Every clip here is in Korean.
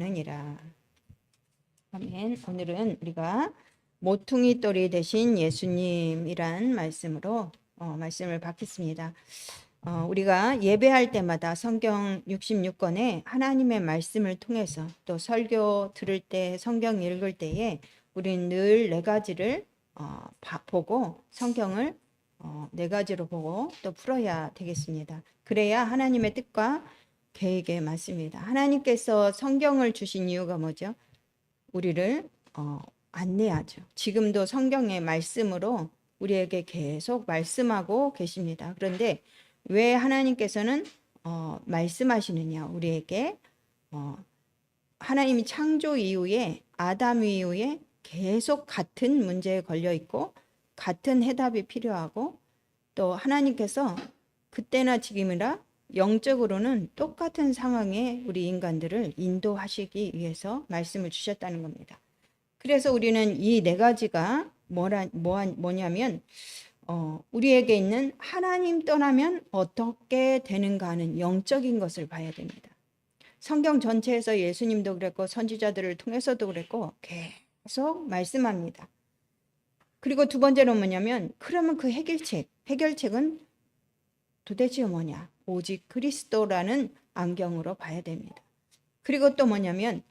느니라. 아멘. 오늘은 우리가 모퉁이 돌이 되신 예수님이란 말씀으로 말씀을 받겠습니다. 우리가 예배할 때마다 성경 66권에 하나님의 말씀을 통해서 또 설교 들을 때 성경 읽을 때에 우리는 늘 네 가지를 보고 성경을 네 가지로 보고 또 풀어야 되겠습니다. 그래야 하나님의 뜻과 계획에 맞습니다. 하나님께서 성경을 주신 이유가 뭐죠? 우리를 안내하죠. 지금도 성경의 말씀으로 우리에게 계속 말씀하고 계십니다. 그런데 왜 하나님께서는 말씀하시느냐? 우리에게 하나님이 창조 이후에 아담 이후에 계속 같은 문제에 걸려 있고 같은 해답이 필요하고 또 하나님께서 그때나 지금이나 영적으로는 똑같은 상황에 우리 인간들을 인도하시기 위해서 말씀을 주셨다는 겁니다. 그래서 우리는 이 네 가지가 뭐냐면 우리에게 있는 하나님 떠나면 어떻게 되는가 하는 영적인 것을 봐야 됩니다. 성경 전체에서 예수님도 그랬고 선지자들을 통해서도 그랬고 계속 말씀합니다. 그리고 두 번째로 뭐냐면 그러면 그 해결책은 도대체 뭐냐? 오직 그리스도라는 안경으로 봐야 됩니다. 그리고 또 뭐냐면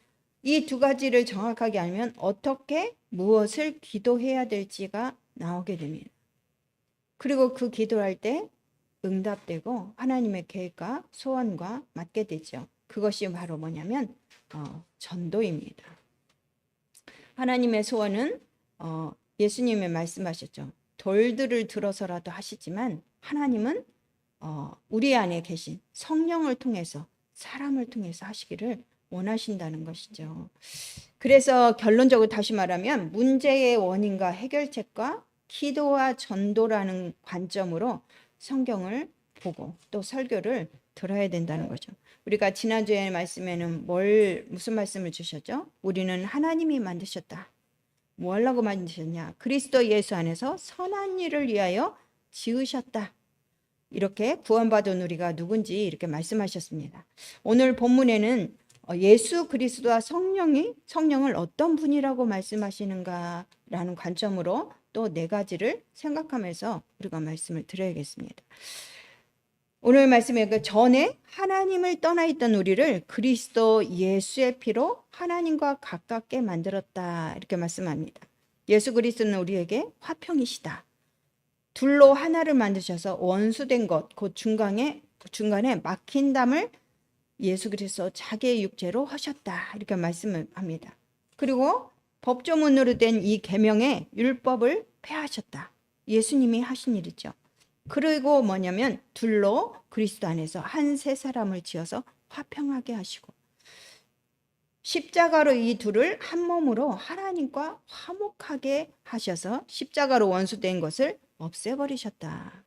이 두 가지를 정확하게 알면 어떻게 무엇을 기도해야 될지가 나오게 됩니다. 그리고 그 기도할 때 응답되고 하나님의 계획과 소원과 맞게 되죠. 그것이 바로 뭐냐면 전도입니다. 하나님의 소원은 예수님이 말씀하셨죠. 돌들을 들어서라도 하시지만 하나님은 우리 안에 계신 성령을 통해서 사람을 통해서 하시기를 원하신다는 것이죠. 그래서 결론적으로 다시 말하면 문제의 원인과 해결책과 기도와 전도라는 관점으로 성경을 보고 또 설교를 들어야 된다는 거죠. 우리가 지난주에 말씀에는 무슨 말씀을 주셨죠? 우리는 하나님이 만드셨다. 뭐 하려고 만드셨냐? 그리스도 예수 안에서 선한 일을 위하여 지으셨다. 이렇게 구원받은 우리가 누군지 이렇게 말씀하셨습니다. 오늘 본문에는 예수 그리스도와 성령을 어떤 분이라고 말씀하시는가라는 관점으로 또 네 가지를 생각하면서 우리가 말씀을 드려야겠습니다. 오늘 말씀에 그 전에 하나님을 떠나 있던 우리를 그리스도 예수의 피로 하나님과 가깝게 만들었다 이렇게 말씀합니다. 예수 그리스도는 우리에게 화평이시다. 둘로 하나를 만드셔서 원수된 것, 곧 중간에 막힌 담을 예수 그리스도 자기의 육체로 하셨다 이렇게 말씀을 합니다. 그리고 법조문으로 된 이 계명의 율법을 폐하셨다. 예수님이 하신 일이죠. 그리고 뭐냐면 둘로 그리스도 안에서 한 세 사람을 지어서 화평하게 하시고 십자가로 이 둘을 한 몸으로 하나님과 화목하게 하셔서 십자가로 원수된 것을 없애버리셨다.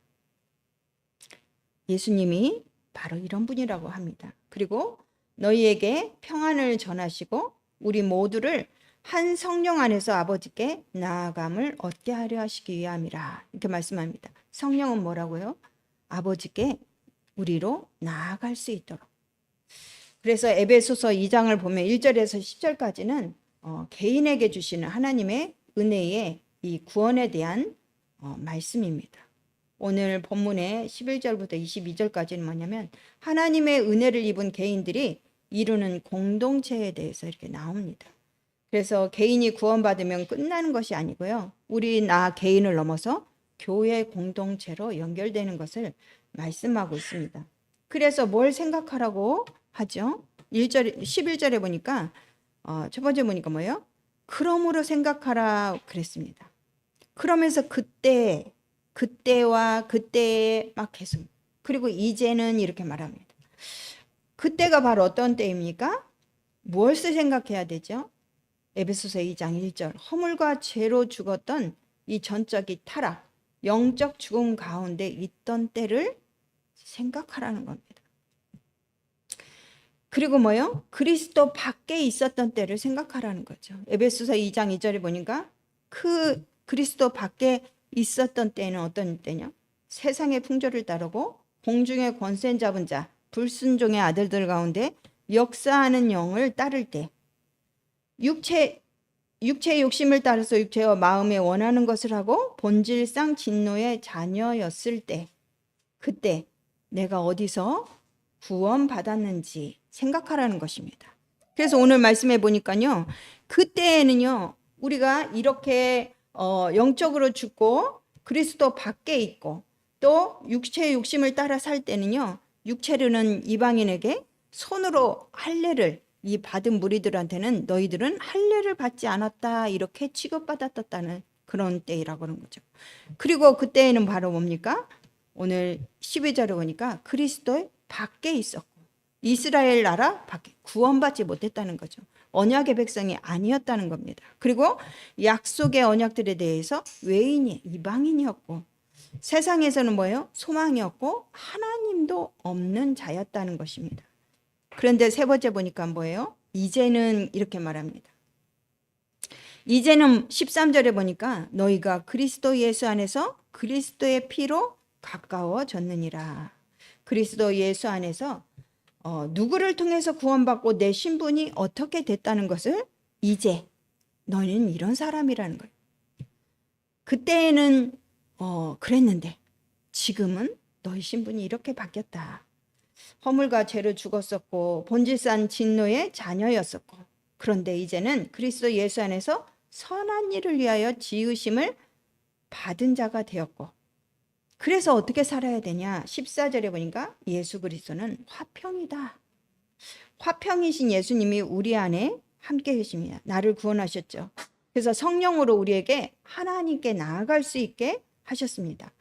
예수님이 바로 이런 분이라고 합니다. 그리고 너희에게 평안을 전하시고 우리 모두를 한 성령 안에서 아버지께 나아감을 얻게 하려 하시기 위함이라 이렇게 말씀합니다. 성령은 뭐라고요? 아버지께 우리로 나아갈 수 있도록. 그래서 에베소서 2장을 보면 1절에서 10절까지는 개인에게 주시는 하나님의 은혜의 이 구원에 대한 말씀입니다. 오늘 본문의 11절부터 22절까지는 뭐냐면 하나님의 은혜를 입은 개인들이 이루는 공동체에 대해서 이렇게 나옵니다. 그래서 개인이 구원받으면 끝나는 것이 아니고요. 나 개인을 넘어서 교회 공동체로 연결되는 것을 말씀하고 있습니다. 그래서 뭘 생각하라고 하죠? 11절에 보니까 첫 번째 보니까 뭐예요? 그러므로 생각하라 그랬습니다. 그러면서 그때와 그때에 막 계속 그리고 이제는 이렇게 말합니다. 그때가 바로 어떤 때입니까? 무엇을 생각해야 되죠? 에베소서 2장 1절 허물과 죄로 죽었던 이 전적인 타락, 영적 죽음 가운데 있던 때를 생각하라는 겁니다. 그리고 뭐요? 그리스도 밖에 있었던 때를 생각하라는 거죠. 에베소서 2장 2절에 보니까 그 그리스도 밖에 있었던 때는 어떤 때냐? 세상의 풍조를 따르고 공중의 권세 잡은 자, 불순종의 아들들 가운데 역사하는 영을 따를 때, 육체의 욕심을 따라서 육체와 마음에 원하는 것을 하고 본질상 진노의 자녀였을 때, 그때 내가 어디서 구원받았는지 생각하라는 것입니다. 그래서 오늘 말씀해 보니까요, 그때에는요 우리가 이렇게 영적으로 죽고 그리스도 밖에 있고 또 육체의 욕심을 따라 살 때는요, 육체로는 이방인에게 손으로 할례를 이 받은 무리들한테는 너희들은 할례를 받지 않았다 이렇게 취급받았다는 그런 때이라고 그런 거죠. 그리고 그때에는 바로 뭡니까? 오늘 12절에 보니까 그리스도의 밖에 있었고 이스라엘 나라 밖에 구원받지 못했다는 거죠. 언약의 백성이 아니었다는 겁니다. 그리고 약속의 언약들에 대해서 외인이 이방인이었고 세상에서는 뭐예요? 소망이 없고 하나님도 없는 자였다는 것입니다. 그런데 세 번째 보니까 뭐예요? 이제는 이렇게 말합니다. 이제는 13절에 보니까 너희가 그리스도 예수 안에서 그리스도의 피로 가까워졌느니라. 그리스도 예수 안에서 누구를 통해서 구원받고 내 신분이 어떻게 됐다는 것을 이제 너희는 이런 사람이라는 거예요. 그때는 그랬는데 지금은 너희 신분이 이렇게 바뀌었다. 허물과 죄로 죽었었고 본질상 진노의 자녀였었고 그런데 이제는 그리스도 예수 안에서 선한 일을 위하여 지으심을 받은 자가 되었고 그래서 어떻게 살아야 되냐? 14절에 보니까 예수 그리스도는 화평이다. 화평이신 예수님이 우리 안에 함께 계십니다. 나를 구원하셨죠. 그래서 성령으로 우리에게 하나님께 나아갈 수 있게 하셨습니다.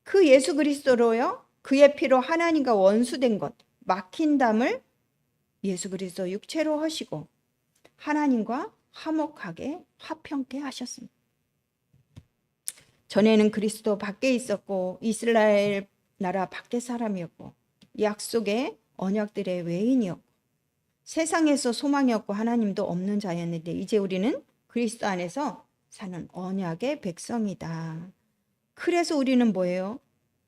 그 예수 그리스도로요, 그의 피로 하나님과 원수된 것, 막힌 담을 예수 그리스도 육체로 하시고 하나님과 화목하게 화평케 하셨습니다. 전에는 그리스도 밖에 있었고 이스라엘 나라 밖의 사람이었고 약속의 언약들의 외인이었고 세상에서 소망이 없고 하나님도 없는 자였는데 이제 우리는 그리스도 안에서 사는 언약의 백성이다. 그래서 우리는 뭐예요?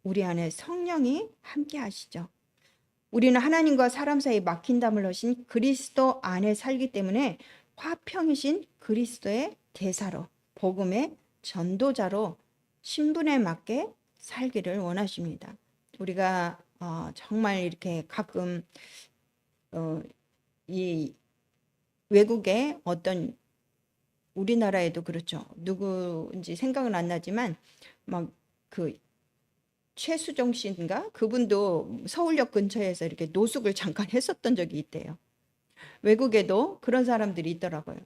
우리 안에 성령이 함께 하시죠. 우리는 하나님과 사람 사이 막힌 담을 넣으신 그리스도 안에 살기 때문에 화평이신 그리스도의 대사로 복음의 전도자로 신분에 맞게 살기를 원하십니다. 우리가 정말 이렇게 가끔 이 외국에 어떤 우리나라에도 그렇죠. 누구인지 생각은 안 나지만 막 그 최수종 씨인가 그분도 서울역 근처에서 이렇게 노숙을 잠깐 했었던 적이 있대요. 외국에도 그런 사람들이 있더라고요.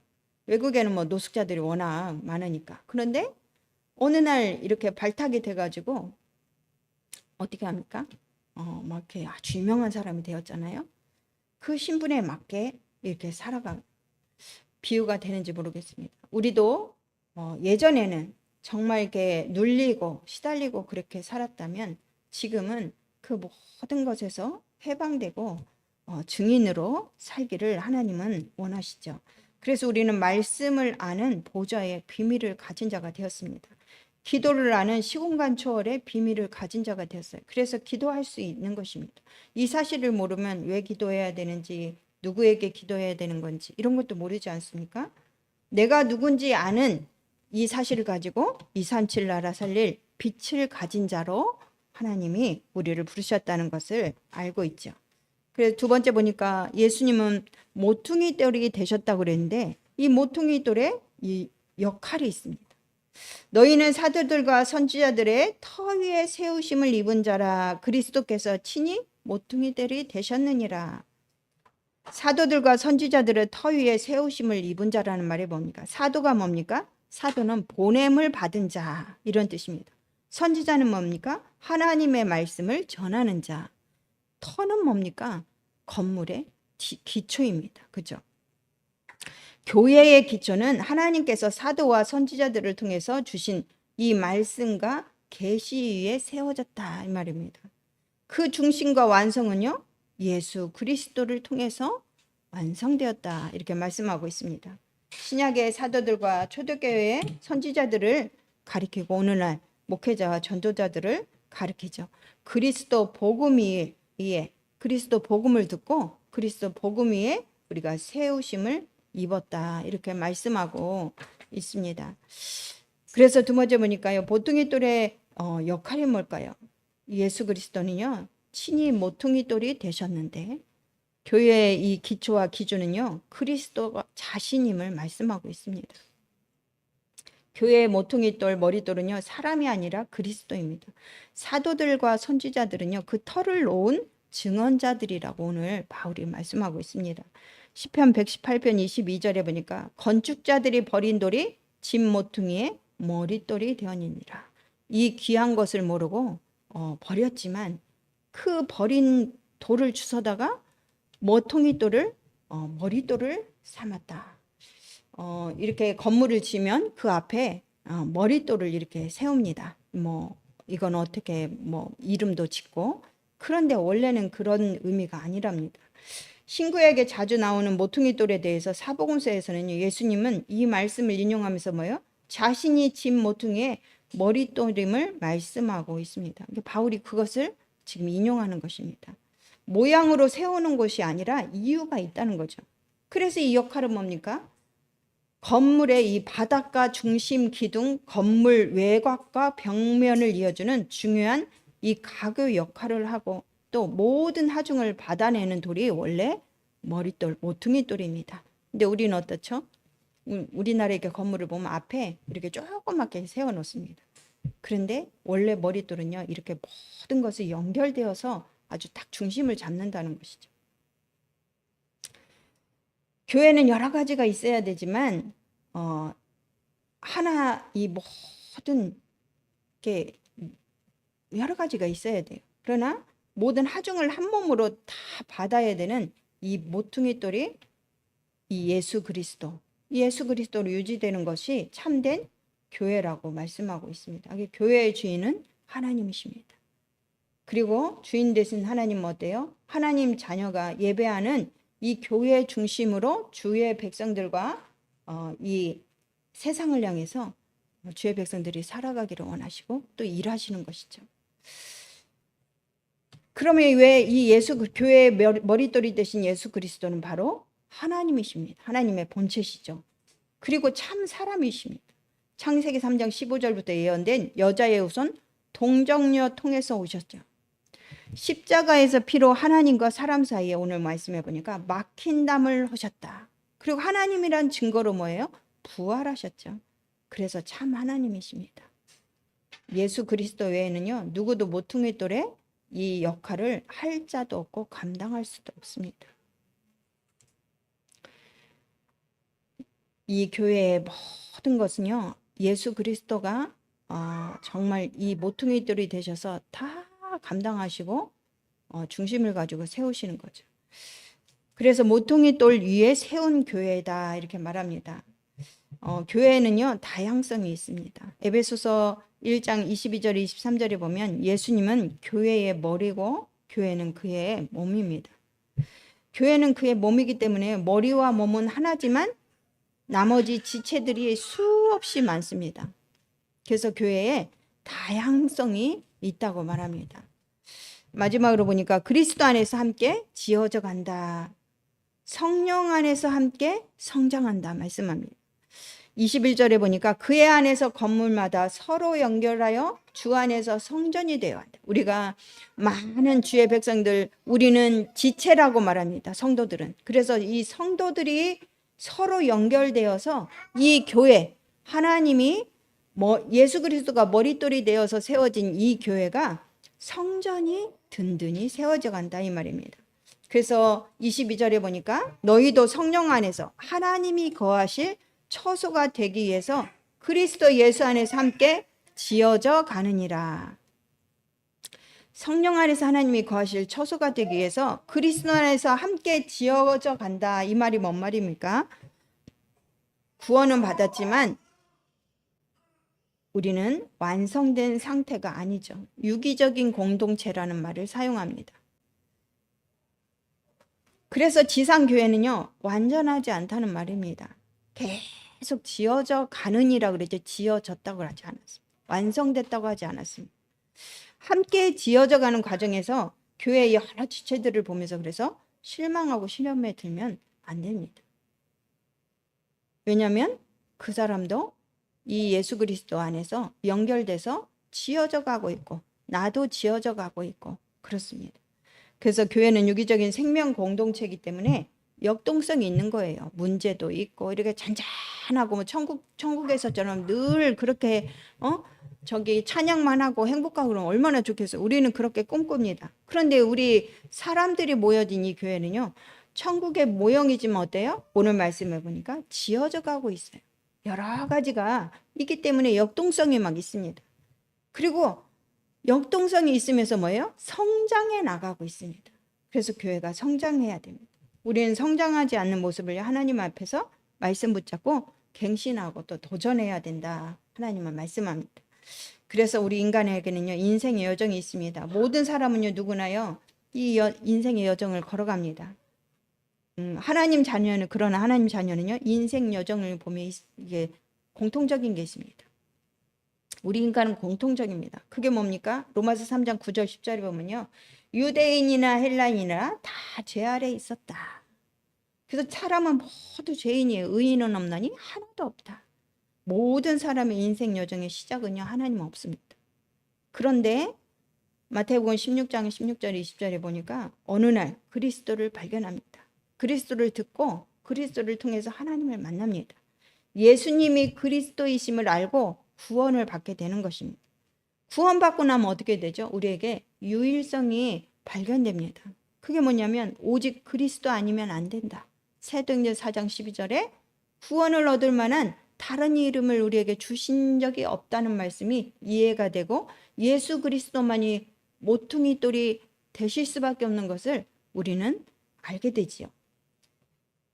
외국에는 뭐 노숙자들이 워낙 많으니까. 그런데 어느 날 이렇게 발탁이 돼가지고 어떻게 합니까? 막 이렇게 아주 유명한 사람이 되었잖아요. 그 신분에 맞게 이렇게 살아가 비유가 되는지 모르겠습니다. 우리도 예전에는 정말 이렇게 눌리고 시달리고 그렇게 살았다면 지금은 그 모든 것에서 해방되고 증인으로 살기를 하나님은 원하시죠. 그래서 우리는 말씀을 아는 보좌의 비밀을 가진 자가 되었습니다. 기도를 아는 시공간 초월의 비밀을 가진 자가 되었어요. 그래서 기도할 수 있는 것입니다. 이 사실을 모르면 왜 기도해야 되는지, 누구에게 기도해야 되는 건지 이런 것도 모르지 않습니까? 내가 누군지 아는 이 사실을 가지고 이산칠 나라 살릴 빛을 가진 자로 하나님이 우리를 부르셨다는 것을 알고 있죠. 그래서 두 번째 보니까 예수님은 모퉁이 돌이 되셨다고 그랬는데 이 모퉁이 돌에 이 역할이 있습니다. 너희는 사도들과 선지자들의 터 위에 세우심을 입은 자라. 그리스도께서 친히 모퉁이 돌이 되셨느니라. 사도들과 선지자들의 터 위에 세우심을 입은 자라는 말이 뭡니까? 사도가 뭡니까? 사도는 보냄을 받은 자 이런 뜻입니다. 선지자는 뭡니까? 하나님의 말씀을 전하는 자. 터는 뭡니까? 건물의 기초입니다. 그죠? 교회의 기초는 하나님께서 사도와 선지자들을 통해서 주신 이 말씀과 계시 위에 세워졌다 이 말입니다. 그 중심과 완성은요, 예수 그리스도를 통해서 완성되었다 이렇게 말씀하고 있습니다. 신약의 사도들과 초대교회의 선지자들을 가리키고 오늘날 목회자와 전도자들을 가리키죠. 그리스도 복음 위에 그리스도 복음을 듣고 그리스도 복음 위에 우리가 세우심을 입었다. 이렇게 말씀하고 있습니다. 그래서 두 번째 보니까요. 보통의 똘의 역할이 뭘까요? 예수 그리스도는요. 친히 모퉁이 똘이 되셨는데 교회의 이 기초와 기준은요. 그리스도 자신임을 말씀하고 있습니다. 교회의 모퉁이 똘, 머리똘은요. 사람이 아니라 그리스도입니다. 사도들과 선지자들은요. 그 터를 놓은 증언자들이라고 오늘 바울이 말씀하고 있습니다. 시편 118편 22절에 보니까 건축자들이 버린 돌이 집 모퉁이의 머리돌이 되었느니라. 이 귀한 것을 모르고 버렸지만 그 버린 돌을 주워다가 모퉁이 돌을 머리돌을 삼았다. 이렇게 건물을 지면 그 앞에 머리돌을 이렇게 세웁니다. 이건 어떻게 이름도 짓고, 그런데 원래는 그런 의미가 아니랍니다. 신구약에 자주 나오는 모퉁이 돌에 대해서 사복음서에서는 예수님은 이 말씀을 인용하면서 자신이 집 모퉁이의 머리돌임을 말씀하고 있습니다. 바울이 그것을 지금 인용하는 것입니다. 모양으로 세우는 것이 아니라 이유가 있다는 거죠. 그래서 이 역할은 뭡니까? 건물의 이 바닥과 중심 기둥, 건물 외곽과 벽면을 이어주는 중요한 이 가교 역할을 하고, 또 모든 하중을 받아내는 돌이 원래 머리돌, 모퉁이 돌입니다. 근데 우리는 어떻죠? 우리나라 이렇게 건물을 보면 앞에 이렇게 조그맣게 세워놓습니다. 그런데 원래 머리돌은요, 이렇게 모든 것이 연결되어서 아주 딱 중심을 잡는다는 것이죠. 교회는 여러 가지가 있어야 되지만 하나 이 모든 게 여러 가지가 있어야 돼요. 그러나 모든 하중을 한 몸으로 다 받아야 되는 이 모퉁이 돌이 이 예수 그리스도로 유지되는 것이 참된 교회라고 말씀하고 있습니다. 교회의 주인은 하나님이십니다. 그리고 주인 되신 하나님은 어때요? 하나님 자녀가 예배하는 이 교회 중심으로 주의 백성들과 이 세상을 향해서 주의 백성들이 살아가기를 원하시고 또 일하시는 것이죠. 그러면 왜 이 교회의 머리돌이 되신 예수 그리스도는 바로 하나님이십니다. 하나님의 본체시죠. 그리고 참 사람이십니다. 창세기 3장 15절부터 예언된 여자의 후손 동정녀 통해서 오셨죠. 십자가에서 피로 하나님과 사람 사이에 오늘 말씀해 보니까 막힌 담을 하셨다. 그리고 하나님이란 증거로 뭐예요? 부활하셨죠. 그래서 참 하나님이십니다. 예수 그리스도 외에는요, 누구도 모퉁이 돌에 이 역할을 할 자도 없고 감당할 수도 없습니다. 이 교회의 모든 것은요, 예수 그리스도가 정말 이 모퉁이 돌이 되셔서 다 감당하시고 중심을 가지고 세우시는 거죠. 그래서 모퉁이 돌 위에 세운 교회다 이렇게 말합니다. 교회는요 다양성이 있습니다. 에베소서 1장 22절 23절에 보면 예수님은 교회의 머리고 교회는 그의 몸입니다. 교회는 그의 몸이기 때문에 머리와 몸은 하나지만 나머지 지체들이 수없이 많습니다. 그래서 교회에 다양성이 있다고 말합니다. 마지막으로 보니까 그리스도 안에서 함께 지어져 간다. 성령 안에서 함께 성장한다 말씀합니다. 21절에 보니까 그의 안에서 건물마다 서로 연결하여 주 안에서 성전이 되어야 한다. 우리가 많은 주의 백성들, 우리는 지체라고 말합니다. 성도들은. 그래서 이 성도들이 서로 연결되어서 이 교회, 하나님이 예수 그리스도가 머리돌이 되어서 세워진 이 교회가 성전이 든든히 세워져 간다 이 말입니다. 그래서 22절에 보니까 너희도 성령 안에서 하나님이 거하실 처소가 되기 위해서 그리스도 예수 안에서 함께 지어져 가느니라. 성령 안에서 하나님이 거하실 처소가 되기 위해서 그리스도 안에서 함께 지어져 간다. 이 말이 뭔 말입니까? 구원은 받았지만 우리는 완성된 상태가 아니죠. 유기적인 공동체라는 말을 사용합니다. 그래서 지상교회는요 완전하지 않다는 말입니다. 계속 지어져 가느니라 그러죠. 지어졌다고 하지 않았습니다. 완성됐다고 하지 않았습니다. 함께 지어져 가는 과정에서 교회의 여러 지체들을 보면서 그래서 실망하고 시험에 들면 안 됩니다. 왜냐하면 그 사람도 이 예수 그리스도 안에서 연결돼서 지어져 가고 있고 나도 지어져 가고 있고 그렇습니다. 그래서 교회는 유기적인 생명 공동체이기 때문에 역동성이 있는 거예요. 문제도 있고 이렇게 잔잔하고 뭐 천국에서처럼 늘 그렇게 저기 찬양만 하고 행복하고 그러면 얼마나 좋겠어요. 우리는 그렇게 꿈꿉니다. 그런데 우리 사람들이 모여진 이 교회는요. 천국의 모형이지만 어때요? 오늘 말씀해 보니까 지어져 가고 있어요. 여러 가지가 있기 때문에 역동성이 막 있습니다. 그리고 역동성이 있으면서 뭐예요? 성장해 나가고 있습니다. 그래서 교회가 성장해야 됩니다. 우리는 성장하지 않는 모습을 하나님 앞에서 말씀 붙잡고 갱신하고 또 도전해야 된다. 하나님은 말씀합니다. 그래서 우리 인간에게는요. 인생의 여정이 있습니다. 모든 사람은요. 누구나요. 이 인생의 여정을 걸어갑니다. 하나님 자녀는 그러나 하나님 자녀는요. 인생 여정을 보면 이게 공통적인 게 있습니다. 우리 인간은 공통적입니다. 그게 뭡니까? 로마서 3장 9절 10절에 보면요. 유대인이나 헬라인이나 다 죄 아래 있었다. 그래서 사람은 모두 죄인이에요. 의인은 없나니 하나도 없다. 모든 사람의 인생 여정의 시작은요. 하나님 없습니다. 그런데 마태복음 16장 16절 20절에 보니까 어느 날 그리스도를 발견합니다. 그리스도를 듣고 그리스도를 통해서 하나님을 만납니다. 예수님이 그리스도이심을 알고 구원을 받게 되는 것입니다. 구원받고 나면 어떻게 되죠? 우리에게 유일성이 발견됩니다. 그게 뭐냐면 오직 그리스도 아니면 안 된다. 사도행전 4장 12절에 구원을 얻을 만한 다른 이름을 우리에게 주신 적이 없다는 말씀이 이해가 되고 예수 그리스도만이 모퉁이 돌이 되실 수밖에 없는 것을 우리는 알게 되지요.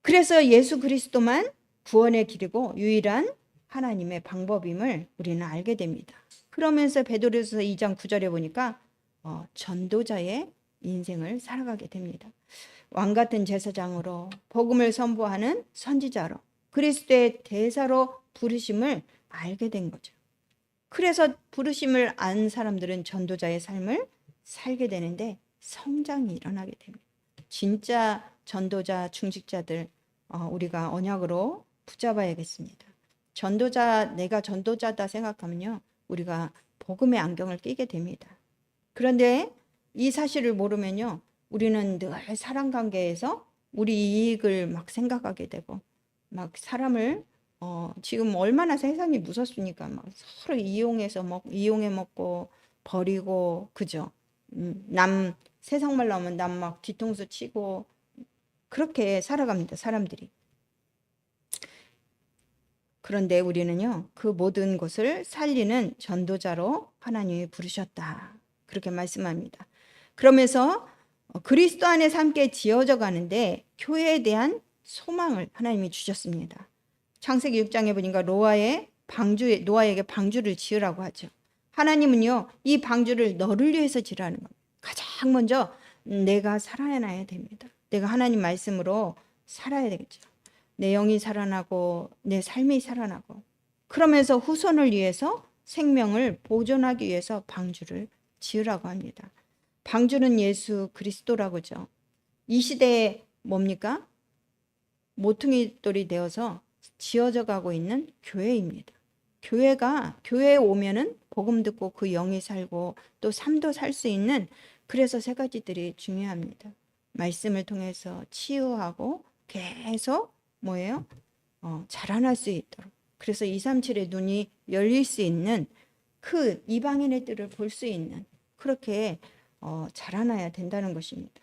그래서 예수 그리스도만 구원의 길이고 유일한 하나님의 방법임을 우리는 알게 됩니다. 그러면서 베드로서 2장 9절에 보니까 전도자의 인생을 살아가게 됩니다. 왕같은 제사장으로 복음을 선포하는 선지자로 그리스도의 대사로 부르심을 알게 된 거죠. 그래서 부르심을 안 사람들은 전도자의 삶을 살게 되는데 성장이 일어나게 됩니다. 진짜 전도자 중직자들 우리가 언약으로 붙잡아야겠습니다. 내가 전도자다 생각하면요. 우리가 복음의 안경을 끼게 됩니다. 그런데 이 사실을 모르면요. 우리는 늘 사람 관계에서 우리 이익을 막 생각하게 되고 막 사람을 지금 얼마나 세상이 무섭습니까? 막 서로 이용해 먹고 버리고 그죠? 남 세상 말로 하면 남 막 뒤통수 치고 그렇게 살아갑니다. 사람들이. 그런데 우리는요. 그 모든 것을 살리는 전도자로 하나님이 부르셨다. 그렇게 말씀합니다. 그러면서 그리스도 안에서 함께 지어져 가는데 교회에 대한 소망을 하나님이 주셨습니다. 창세기 6장에 보니까 노아에게 방주를 지으라고 하죠. 하나님은요. 이 방주를 너를 위해서 지으라는 겁니다. 가장 먼저 내가 살아나야 됩니다. 내가 하나님 말씀으로 살아야 되겠죠. 내 영이 살아나고 내 삶이 살아나고 그러면서 후손을 위해서 생명을 보존하기 위해서 방주를 지으라고 합니다. 방주는 예수 그리스도라고죠. 이 시대에 뭡니까? 모퉁이돌이 되어서 지어져 가고 있는 교회입니다. 교회에 오면은 복음 듣고 그 영이 살고 또 삶도 살 수 있는 그래서 세 가지들이 중요합니다. 말씀을 통해서 치유하고 계속 뭐예요? 자라날 수 있도록. 그래서 237의 눈이 열릴 수 있는 그 이방인의 뜰을 볼 수 있는 그렇게 자라나야 된다는 것입니다.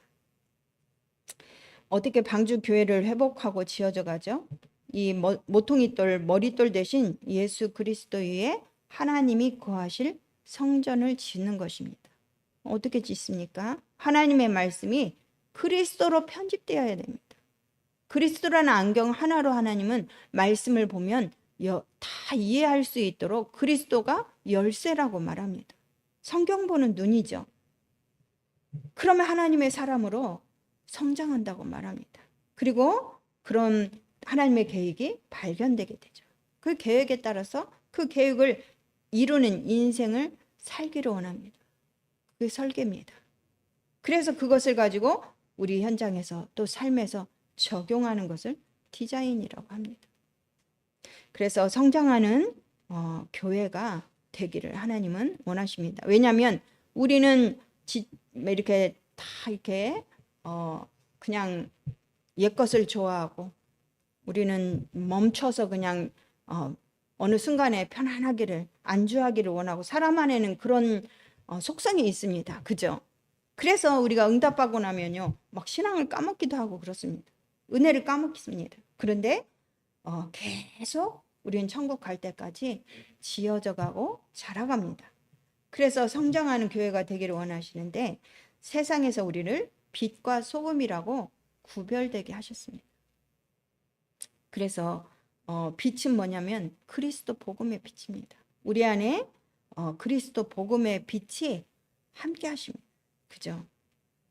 어떻게 방주 교회를 회복하고 지어져 가죠? 이 모퉁이돌 머릿돌 대신 예수 그리스도 위에 하나님이 거하실 성전을 짓는 것입니다. 어떻게 짓습니까? 하나님의 말씀이 그리스도로 편집되어야 됩니다. 그리스도라는 안경 하나로 하나님은 말씀을 보면 다 이해할 수 있도록 그리스도가 열쇠라고 말합니다. 성경 보는 눈이죠. 그러면 하나님의 사람으로 성장한다고 말합니다. 그리고 그런 하나님의 계획이 발견되게 되죠. 그 계획에 따라서 그 계획을 이루는 인생을 살기를 원합니다. 그게 설계입니다. 그래서 그것을 가지고 우리 현장에서 또 삶에서 적용하는 것을 디자인이라고 합니다. 그래서 성장하는 교회가 되기를 하나님은 원하십니다. 왜냐하면 우리는 이렇게 다 이렇게 그냥 옛 것을 좋아하고 우리는 멈춰서 그냥 어느 순간에 편안하기를 안주하기를 원하고 사람 안에는 그런 속성이 있습니다. 그죠? 그래서 우리가 응답하고 나면요 막 신앙을 까먹기도 하고 그렇습니다. 은혜를 까먹습니다. 그런데 계속 우리는 천국 갈 때까지 지어져 가고 자라갑니다. 그래서 성장하는 교회가 되기를 원하시는데 세상에서 우리를 빛과 소금이라고 구별되게 하셨습니다. 그래서 빛은 뭐냐면 그리스도 복음의 빛입니다. 우리 안에 그리스도 복음의 빛이 함께 하십니다. 그죠?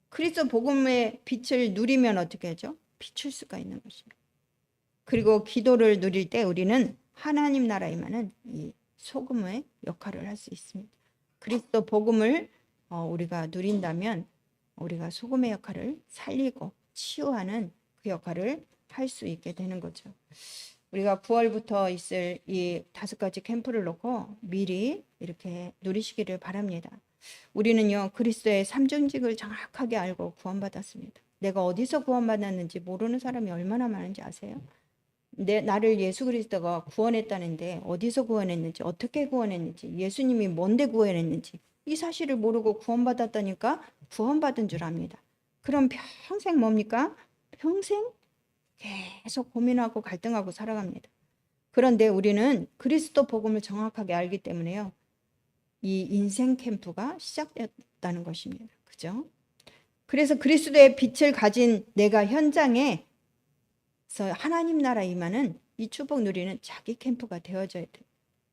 그리스도 복음의 빛을 누리면 어떻게 하죠? 비출 수가 있는 것입니다. 그리고 기도를 누릴 때 우리는 하나님 나라에 임하는 이 소금의 역할을 할 수 있습니다. 그리스도 복음을 우리가 누린다면 우리가 소금의 역할을 살리고 치유하는 그 역할을 할 수 있게 되는 거죠. 우리가 9월부터 있을 이 5가지 캠프를 놓고 미리 이렇게 누리시기를 바랍니다. 우리는요 그리스도의 삼중직을 정확하게 알고 구원받았습니다. 내가 어디서 구원받았는지 모르는 사람이 얼마나 많은지 아세요? 나를 예수 그리스도가 구원했다는데 어디서 구원했는지 어떻게 구원했는지 예수님이 뭔데 구원했는지 이 사실을 모르고 구원받았다니까 구원받은 줄 압니다. 그럼 평생 뭡니까? 평생 계속 고민하고 갈등하고 살아갑니다. 그런데 우리는 그리스도 복음을 정확하게 알기 때문에요 이 인생 캠프가 시작됐다는 것입니다. 그죠? 그래서 그리스도의 빛을 가진 내가 현장에 하나님 나라 임하는 이 축복 누리는 자기 캠프가 되어져야 돼.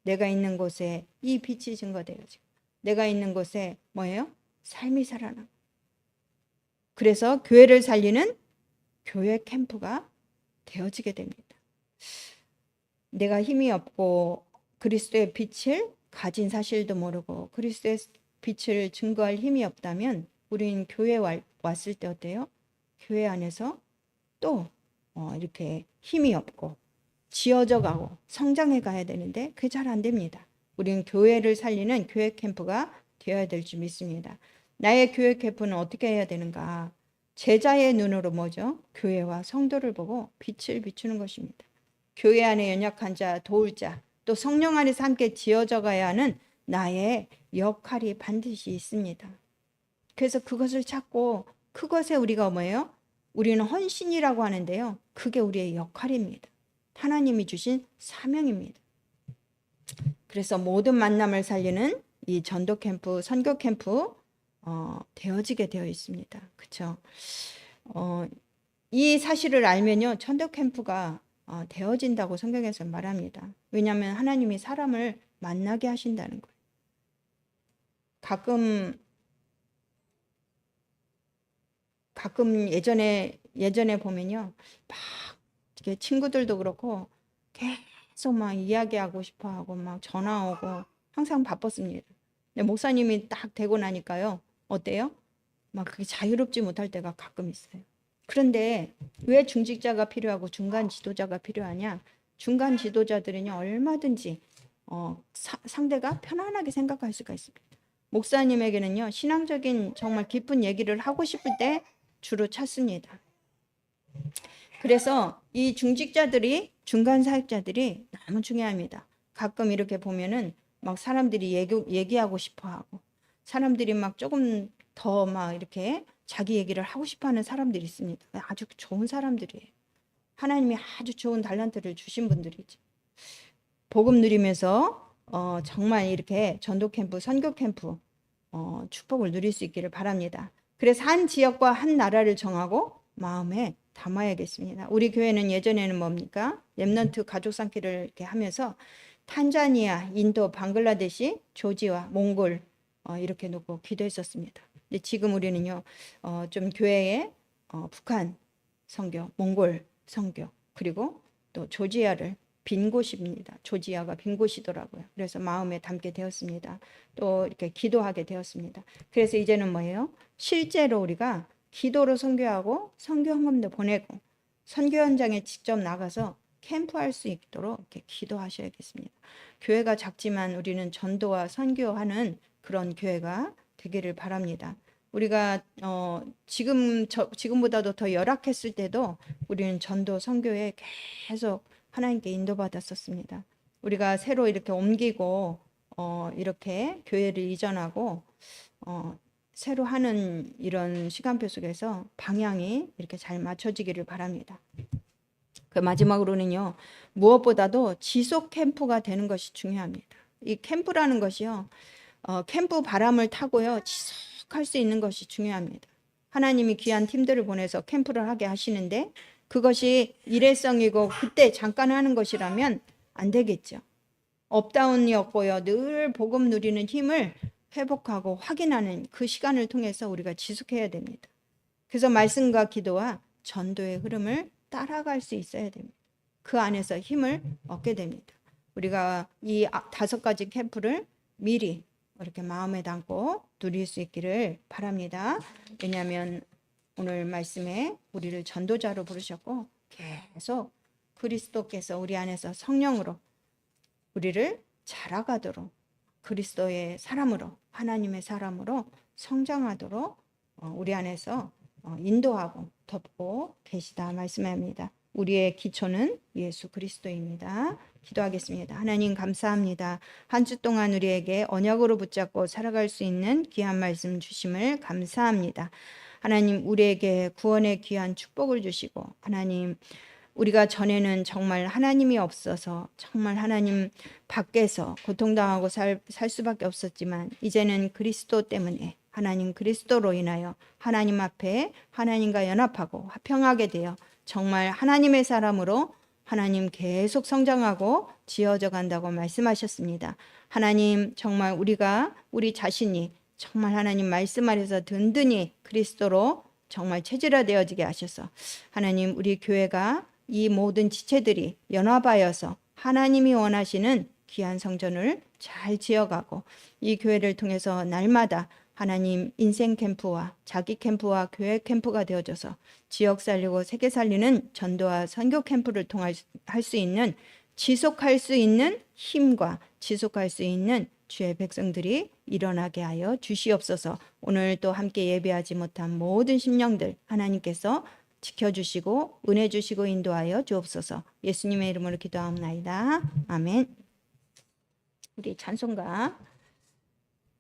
내가 있는 곳에 이 빛이 증거되어지고 내가 있는 곳에 뭐예요? 삶이 살아나. 그래서 교회를 살리는 교회 캠프가 되어지게 됩니다. 내가 힘이 없고 그리스도의 빛을 가진 사실도 모르고 그리스도의 빛을 증거할 힘이 없다면 우리는 교회에 왔을 때 어때요? 교회 안에서 또 이렇게 힘이 없고 지어져 가고 성장해 가야 되는데 그게 잘 안 됩니다. 우리는 교회를 살리는 교회 캠프가 되어야 될 줄 믿습니다. 나의 교회 캠프는 어떻게 해야 되는가? 제자의 눈으로 뭐죠? 교회와 성도를 보고 빛을 비추는 것입니다. 교회 안에 연약한 자, 도울 자, 또 성령 안에서 함께 지어져 가야 하는 나의 역할이 반드시 있습니다. 그래서 그것을 찾고 그것에 우리가 뭐예요? 우리는 헌신이라고 하는데요. 그게 우리의 역할입니다. 하나님이 주신 사명입니다. 그래서 모든 만남을 살리는 이 전도 캠프, 선교 캠프 되어지게 되어 있습니다. 그렇죠? 이 사실을 알면요. 전도 캠프가 되어진다고 성경에서 말합니다. 왜냐하면 하나님이 사람을 만나게 하신다는 거예요. 가끔 예전에 보면요. 막 이렇게 친구들도 그렇고 계속 막 이야기하고 싶어 하고 막 전화 오고 항상 바빴습니다. 근데 목사님이 딱 되고 나니까요. 어때요? 막 그게 자유롭지 못할 때가 가끔 있어요. 그런데 왜 중직자가 필요하고 중간 지도자가 필요하냐? 중간 지도자들은요. 얼마든지 상대가 편안하게 생각할 수가 있습니다. 목사님에게는요. 신앙적인 정말 깊은 얘기를 하고 싶을 때 주로 찾습니다. 그래서 이 중직자들이 중간 사역자들이 너무 중요합니다. 가끔 이렇게 보면은 막 사람들이 얘기하고 싶어 하고 사람들이 막 조금 더 막 이렇게 자기 얘기를 하고 싶어 하는 사람들이 있습니다. 아주 좋은 사람들이에요. 하나님이 아주 좋은 달란트를 주신 분들이죠. 복음 누리면서 정말 이렇게 전도 캠프, 선교 캠프 축복을 누릴 수 있기를 바랍니다. 그래서 한 지역과 한 나라를 정하고 마음에 담아야겠습니다. 우리 교회는 예전에는 뭡니까? 렘넌트 가족 상기를 이렇게 하면서 탄자니아, 인도, 방글라데시, 조지와 몽골 이렇게 놓고 기도했었습니다. 근데 지금 우리는요, 좀 교회에 북한 선교, 몽골 선교, 그리고 또 조지아를 빈 곳입니다. 조지아가 빈 곳이더라고요. 그래서 마음에 담게 되었습니다. 또 이렇게 기도하게 되었습니다. 그래서 이제는 뭐예요? 실제로 우리가 기도로 선교하고 선교 헌금도 보내고 선교 현장에 직접 나가서 캠프할 수 있도록 이렇게 기도하셔야겠습니다. 교회가 작지만 우리는 전도와 선교하는 그런 교회가 되기를 바랍니다. 우리가 지금보다도 더 열악했을 때도 우리는 전도 선교에 계속 하나님께 인도받았었습니다. 우리가 새로 이렇게 옮기고 이렇게 교회를 이전하고 새로 하는 이런 시간표 속에서 방향이 이렇게 잘 맞춰지기를 바랍니다. 그 마지막으로는요, 무엇보다도 지속 캠프가 되는 것이 중요합니다. 이 캠프라는 것이요, 캠프 바람을 타고요, 지속할 수 있는 것이 중요합니다. 하나님이 귀한 팀들을 보내서 캠프를 하게 하시는데 그것이 일회성이고 그때 잠깐 하는 것이라면 안 되겠죠. 업다운이었고요, 늘 복음 누리는 힘을 회복하고 확인하는 그 시간을 통해서 우리가 지속해야 됩니다. 그래서 말씀과 기도와 전도의 흐름을 따라갈 수 있어야 됩니다. 그 안에서 힘을 얻게 됩니다. 우리가 이 5가지 캠프를 미리 이렇게 마음에 담고 누릴 수 있기를 바랍니다. 왜냐하면 오늘 말씀에 우리를 전도자로 부르셨고 계속 그리스도께서 우리 안에서 성령으로 우리를 자라가도록 그리스도의 사람으로 하나님의 사람으로 성장하도록 우리 안에서 인도하고 덮고 계시다 말씀합니다. 우리의 기초는 예수 그리스도입니다. 기도하겠습니다. 하나님 감사합니다. 한 주 동안 우리에게 언약으로 붙잡고 살아갈 수 있는 귀한 말씀 주심을 감사합니다. 하나님 우리에게 구원의 귀한 축복을 주시고 하나님 우리가 전에는 정말 하나님이 없어서 정말 하나님 밖에서 고통당하고 살 수밖에 없었지만 이제는 그리스도 때문에 하나님 그리스도로 인하여 하나님 앞에 하나님과 연합하고 화평하게 되어 정말 하나님의 사람으로 하나님 계속 성장하고 지어져 간다고 말씀하셨습니다. 하나님 정말 우리 자신이 정말 하나님 말씀 아래서 든든히 그리스도로 정말 체질화되어지게 하셔서 하나님 우리 교회가 이 모든 지체들이 연합하여서 하나님이 원하시는 귀한 성전을 잘 지어가고 이 교회를 통해서 날마다 하나님 인생 캠프와 자기 캠프와 교회 캠프가 되어져서 지역 살리고 세계 살리는 전도와 선교 캠프를 통할 수 있는 지속할 수 있는 힘과 지속할 수 있는 주의 백성들이 일어나게 하여 주시옵소서. 오늘 또 함께 예배하지 못한 모든 심령들 하나님께서 지켜주시고 은혜 주시고 인도하여 주옵소서. 예수님의 이름으로 기도하옵나이다. 아멘. 우리 찬송가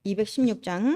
216장